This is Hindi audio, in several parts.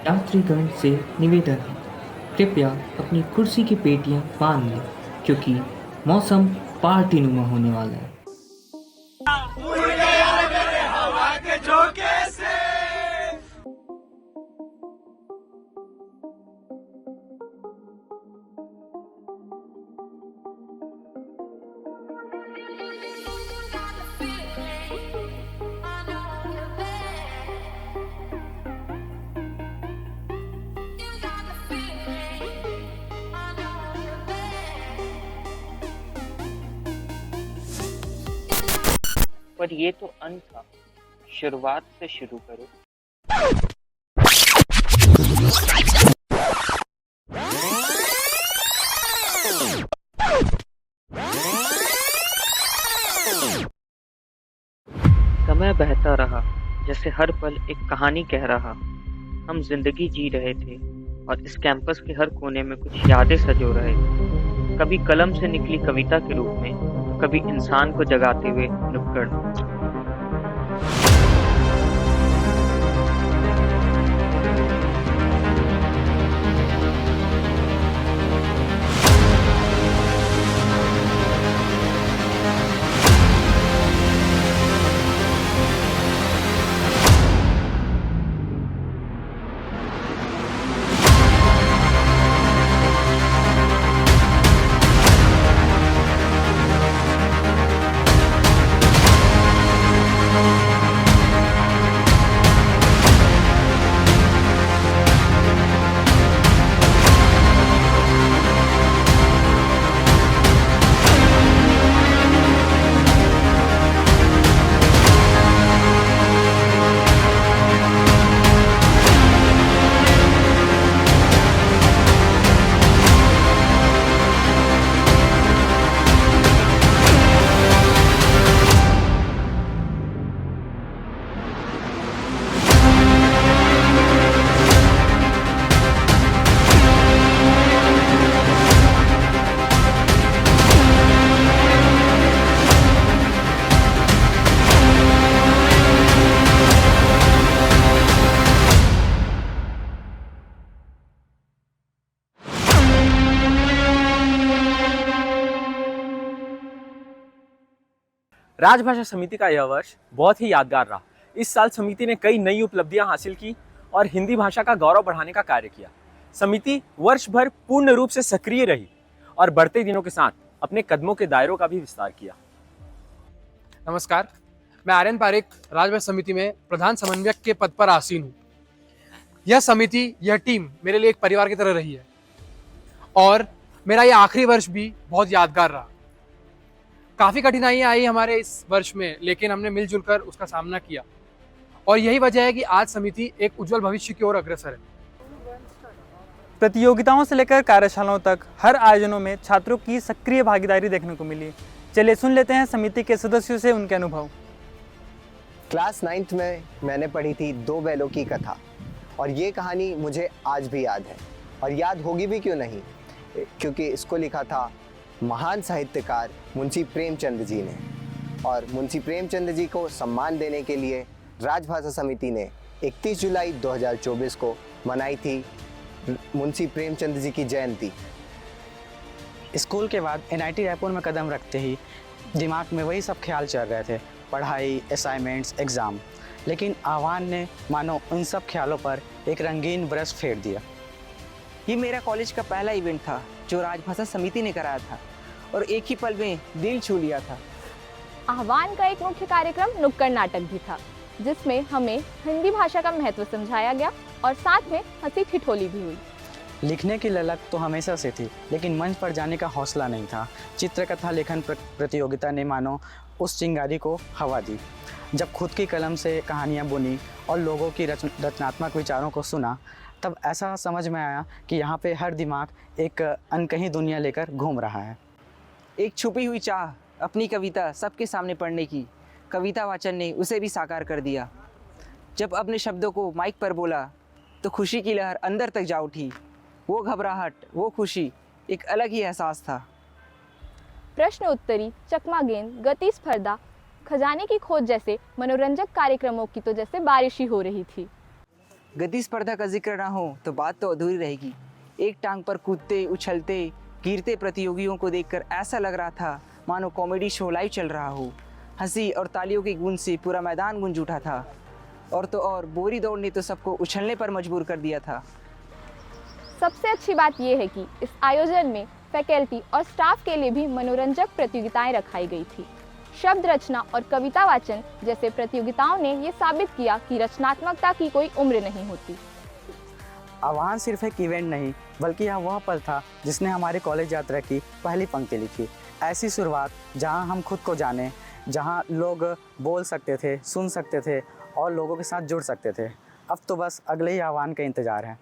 यात्रीगण से निवेदन है, कृपया अपनी कुर्सी की पेटियां बांध लें क्योंकि मौसम पार्टीनुमा होने वाला है। पर ये तो अंत था, शुरुआत से शुरू करो। समय बहता रहा, जैसे हर पल एक कहानी कह रहा। हम जिंदगी जी रहे थे और इस कैंपस के हर कोने में कुछ यादें सजो रहे थे। कभी कलम से निकली कविता के रूप में, कभी इंसान को जगाते हुए नुक्कड़। राजभाषा समिति का यह वर्ष बहुत ही यादगार रहा। इस साल समिति ने कई नई उपलब्धियां हासिल की और हिंदी भाषा का गौरव बढ़ाने का कार्य किया। समिति वर्ष भर पूर्ण रूप से सक्रिय रही और बढ़ते दिनों के साथ अपने कदमों के दायरों का भी विस्तार किया। नमस्कार, मैं आर्यन पारेख राजभाषा समिति में प्रधान समन्वयक के पद पर आसीन हूँ। यह समिति, यह टीम मेरे लिए एक परिवार की तरह रही है और मेरा यह आखिरी वर्ष भी बहुत यादगार रहा। काफ़ी कठिनाइयाँ आई हमारे इस वर्ष में, लेकिन हमने मिलजुल कर उसका सामना किया और यही वजह है कि आज समिति एक उज्जवल भविष्य की ओर अग्रसर है। प्रतियोगिताओं से लेकर कार्यशालाओं तक हर आयोजनों में छात्रों की सक्रिय भागीदारी देखने को मिली। चलिए सुन लेते हैं समिति के सदस्यों से उनके अनुभव। क्लास 9th में मैंने पढ़ी थी दो बैलों की कथा और ये कहानी मुझे आज भी याद है और याद होगी भी क्यों नहीं, क्योंकि इसको लिखा था महान साहित्यकार मुंशी प्रेमचंद जी ने। और मुंशी प्रेमचंद जी को सम्मान देने के लिए राजभाषा समिति ने 31 जुलाई 2024 को मनाई थी मुंशी प्रेमचंद जी की जयंती। स्कूल के बाद एनआईटी रायपुर में कदम रखते ही दिमाग में वही सब ख्याल चल रहे थे, पढ़ाई, असाइनमेंट्स, एग्ज़ाम। लेकिन आह्वान ने मानो उन सब ख्यालों पर एक रंगीन ब्रश फेर दिया। ये मेरा कॉलेज का पहला इवेंट था जो राजभाषा समिति ने कराया था और एक ही पल में दिल छू लिया था। आह्वान का एक मुख्य कार्यक्रम नुक्कड़ नाटक भी था, जिसमें हमें हिंदी भाषा का महत्व समझाया गया और साथ में हंसी ठिठोली भी हुई। लिखने की ललक तो हमेशा से थी, लेकिन मंच पर जाने का हौसला नहीं था। चित्रकथा लेखन प्रतियोगिता ने मानो उस चिंगारी को हवा दी। जब खुद की कलम से कहानियाँ बुनी और लोगों की रचनात्मक विचारों को सुना, तब ऐसा समझ में आया कि यहाँ पे हर दिमाग एक अनकही दुनिया लेकर घूम रहा है। एक छुपी हुई चाह अपनी कविता सबके सामने पढ़ने की, कविता वाचन ने उसे भी साकार कर दिया। जब अपने शब्दों को माइक पर बोला तो खुशी की लहर अंदर तक जा उठी। वो घबराहट, वो खुशी, एक अलग ही एहसास था। प्रश्न उत्तरी, चकमा गेंद, गति स्पर्धा, खजाने की खोज जैसे मनोरंजक कार्यक्रमों की तो जैसे बारिश ही हो रही थी। गति स्पर्धा का जिक्र ना हो तो बात तो अधूरी रहेगी। एक टांग पर कूदते, उछलते, गिरते प्रतियोगियों को देखकर ऐसा लग रहा था मानो कॉमेडी शो लाइव चल रहा हो। हंसी और तालियों की गूंज से पूरा मैदान गूंज उठा था। और तो और बोरी दौड़ ने तो सबको उछलने पर मजबूर कर दिया था। सबसे अच्छी बात यह है कि इस आयोजन में फैकल्टी और स्टाफ के लिए भी मनोरंजक प्रतियोगिताएं रखाई गई थी। शब्द रचना और कविता वाचन जैसे प्रतियोगिताओं ने ये साबित किया कि रचनात्मकता की कोई उम्र नहीं होती। आह्वान सिर्फ एक इवेंट नहीं, बल्कि यह वह पल था जिसने हमारी कॉलेज यात्रा की पहली पंक्ति लिखी। ऐसी शुरुआत जहां हम खुद को जाने, जहां लोग बोल सकते थे, सुन सकते थे और लोगों के साथ जुड़ सकते थे। अब तो बस अगले ही आह्वान का इंतजार है।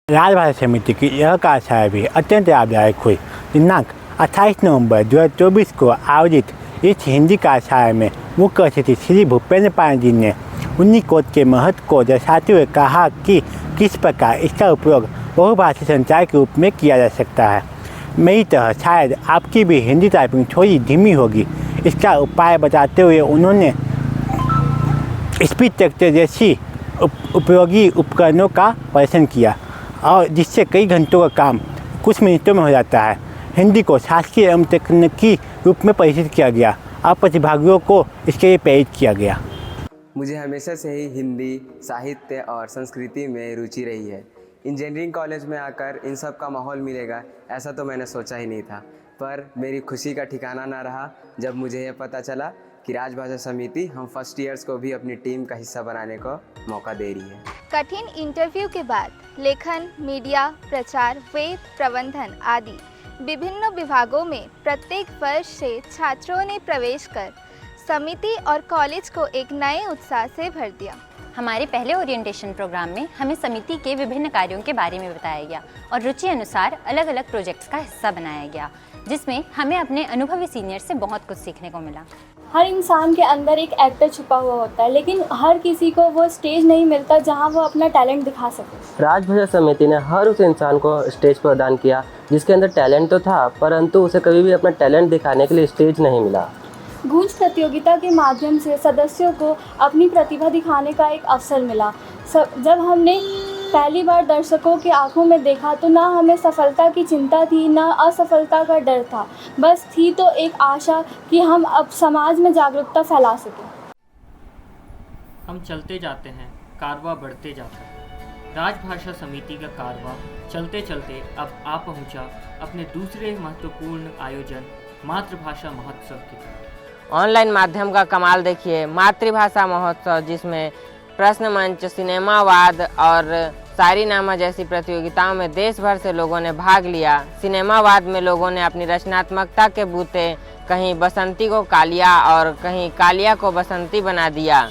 राजभाषा समिति की यह कार्यशाला भी अत्यंत लाभदायक हुई। दिनांक 28 नवंबर 2024 को आयोजित इस हिंदी कार्यशाला में मुख्य अतिथि श्री भूपेंद्र पांडे जी ने यूनिकोड के महत्व को दर्शाते हुए कहा कि किस प्रकार इसका उपयोग बहुभाषी संचार के रूप में किया जा सकता है। मेरी तरह शायद आपकी भी हिंदी टाइपिंग थोड़ी धीमी होगी। इसका उपाय बताते हुए उन्होंने स्पीड ट्रैकर जैसी उपयोगी उपकरणों का प्रदर्शन किया और जिससे कई घंटों का काम कुछ मिनटों में हो जाता है। हिंदी को शासकीय एवं तकनीकी रूप में परिचित किया गया और प्रतिभागियों को इसके लिए प्रेरित किया गया। मुझे हमेशा से ही हिंदी, साहित्य और संस्कृति में रुचि रही है। इंजीनियरिंग कॉलेज में आकर इन सब का माहौल मिलेगा ऐसा तो मैंने सोचा ही नहीं था, पर मेरी खुशी का ठिकाना ना रहा जब मुझे यह पता चला कि राजभाषा समिति हम फर्स्ट ईयर्स को भी अपनी टीम का हिस्सा बनाने को मौका दे रही है। कठिन इंटरव्यू के बाद लेखन, मीडिया, प्रचार, वेद, प्रबंधन आदि विभिन्न विभागों में प्रत्येक वर्ष से छात्रों ने प्रवेश कर समिति और कॉलेज को एक नए उत्साह से भर दिया। हमारे पहले ओरिएंटेशन प्रोग्राम में हमें समिति के विभिन्न कार्यों के बारे में बताया गया और रुचि अनुसार अलग अलग प्रोजेक्ट्स का हिस्सा बनाया गया, जिसमें हमें अपने अनुभवी सीनियर से बहुत कुछ सीखने को मिला। हर इंसान के अंदर एक एक्टर छुपा हुआ होता है, लेकिन हर किसी को वो स्टेज नहीं मिलता जहां वो अपना टैलेंट दिखा सके। राजभाषा समिति ने हर उस इंसान को स्टेज प्रदान किया जिसके अंदर टैलेंट तो था, परंतु उसे कभी भी अपना टैलेंट दिखाने के लिए स्टेज नहीं मिला। गूंज प्रतियोगिता के माध्यम से सदस्यों को अपनी प्रतिभा दिखाने का एक अवसर मिला। जब हमने पहली बार दर्शकों की आंखों में देखा तो ना हमें सफलता की चिंता थी, ना असफलता का डर था, बस थी तो एक आशा कि हम अब समाज में जागरूकता फैला सकें। हम चलते जाते हैं, कारवां बढ़ते जाता है। राजभाषा समिति का कारवां चलते चलते अब आ पहुंचा अपने दूसरे महत्वपूर्ण आयोजन मातृभाषा महोत्सव की तरफ। ऑनलाइन माध्यम का कमाल देखिए, मातृभाषा महोत्सव जिसमें प्रश्न मंच, सिनेमावाद और शायरीनामा जैसी प्रतियोगिताओं में देश भर से लोगों ने भाग लिया। सिनेमावाद में लोगों ने अपनी रचनात्मकता के बूते कहीं बसंती को कालिया और कहीं कालिया को बसंती बना दिया।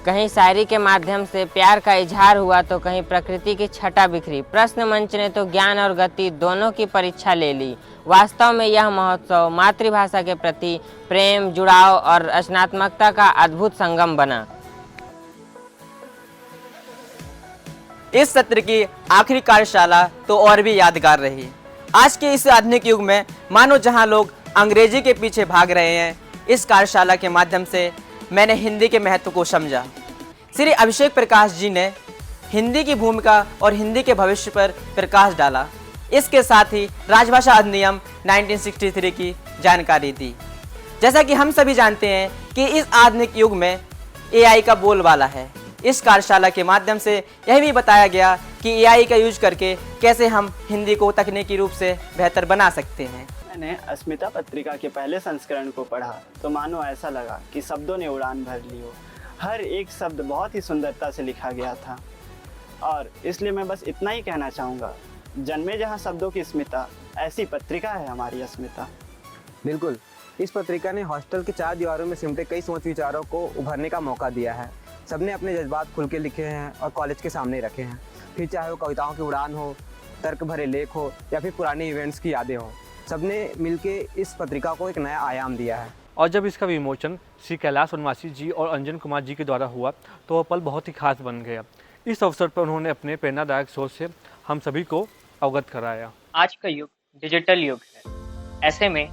कहीं शायरी के माध्यम से प्यार का इजहार हुआ तो कहीं प्रकृति की छटा बिखरी। प्रश्न मंच ने तो ज्ञान और गति दोनों की परीक्षा ले ली। वास्तव में यह महोत्सव मातृभाषा के प्रति प्रेम, जुड़ाव और रचनात्मकता का अद्भुत संगम बना। इस सत्र की आखिरी कार्यशाला तो और भी यादगार रही। आज के इस आधुनिक युग में मानो जहां लोग अंग्रेजी के पीछे भाग रहे हैं, इस कार्यशाला के माध्यम से मैंने हिंदी के महत्व को समझा। श्री अभिषेक प्रकाश जी ने हिंदी की भूमिका और हिंदी के भविष्य पर प्रकाश डाला। इसके साथ ही राजभाषा अधिनियम 1963 की जानकारी दी। जैसा कि हम सभी जानते हैं कि इस आधुनिक युग में AI का बोलबाला है। इस कार्यशाला के माध्यम से यह भी बताया गया कि AI का यूज करके कैसे हम हिंदी को तकनीकी रूप से बेहतर बना सकते हैं। मैंने अस्मिता पत्रिका के पहले संस्करण को पढ़ा तो मानो ऐसा लगा कि शब्दों ने उड़ान भर ली हो। हर एक शब्द बहुत ही सुंदरता से लिखा गया था और इसलिए मैं बस इतना ही कहना चाहूँगा, जन्मे जहाँ शब्दों की स्मिता, ऐसी पत्रिका है हमारी अस्मिता। बिल्कुल, इस पत्रिका ने हॉस्टल के 4 दीवारों में सिमटे कई सोच विचारों को उभरने का मौका दिया है। सबने अपने जज्बात खुल के लिखे हैं और कॉलेज के सामने रखे हैं। फिर चाहे वो कविताओं की उड़ान हो, तर्क भरे लेख हो या फिर पुराने इवेंट्स की यादें हो, सबने मिलके इस पत्रिका को एक नया आयाम दिया है। और जब इसका विमोचन श्री कैलाश वनवासी जी और अंजन कुमार जी के द्वारा हुआ तो वह पल बहुत ही खास बन गया। इस अवसर पर उन्होंने अपने प्रेरणादायक सोच से हम सभी को अवगत कराया। आज का युग डिजिटल युग है। ऐसे में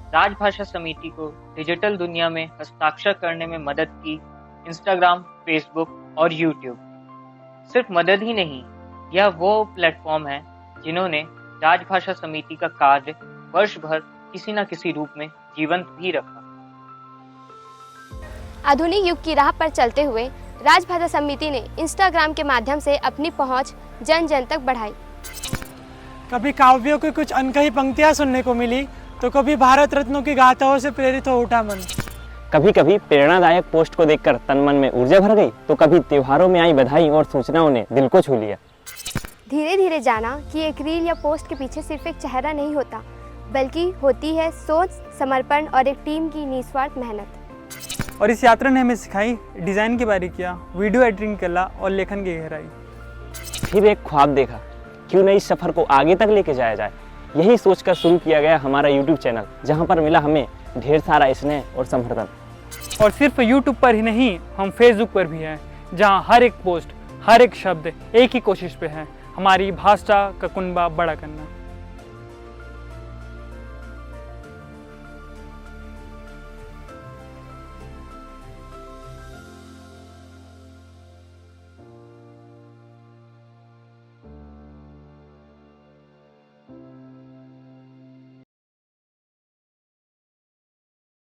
राजभाषा समिति को डिजिटल दुनिया में हस्ताक्षर करने में मदद की इंस्टाग्राम, फेसबुक और यूट्यूब। सिर्फ मदद ही नहीं, यह वो प्लेटफॉर्म है जिन्होंने राजभाषा समिति का कार्य वर्ष भर किसी न किसी रूप में जीवंत भी रखा। आधुनिक युग की राह पर चलते हुए राजभाषा समिति ने इंस्टाग्राम के माध्यम से अपनी पहुंच जन जन तक बढ़ाई। कभी काव्यों की कुछ अनकही पंक्तियां सुनने को मिली तो कभी भारत रत्नों की गाथाओं से प्रेरित हो उठा मन। कभी कभी प्रेरणादायक पोस्ट को देखकर तन मन में ऊर्जा भर गई तो कभी त्योहारों में आई बधाई और सूचनाओं ने दिल को छू लिया। धीरे धीरे जाना कि एक रील या पोस्ट के पीछे सिर्फ एक चेहरा नहीं होता, बल्कि होती है सोच, समर्पण और एक टीम की निस्वार्थ मेहनत। और इस यात्रा ने हमें सिखाई डिज़ाइन की बारीकियाँ, वीडियो एडिटिंग कला और लेखन की गहराई। फिर एक ख्वाब देखा, क्यों न इस सफ़र को आगे तक लेके जाया जाए। यही सोचकर शुरू किया गया हमारा YouTube चैनल, जहां पर मिला हमें ढेर सारा स्नेह और समर्थन। और सिर्फ YouTube पर ही नहीं, हम Facebook पर भी हैं, जहां हर एक पोस्ट, हर एक शब्द एक ही कोशिश पे है, हमारी भाषा का कुनबा बड़ा करना।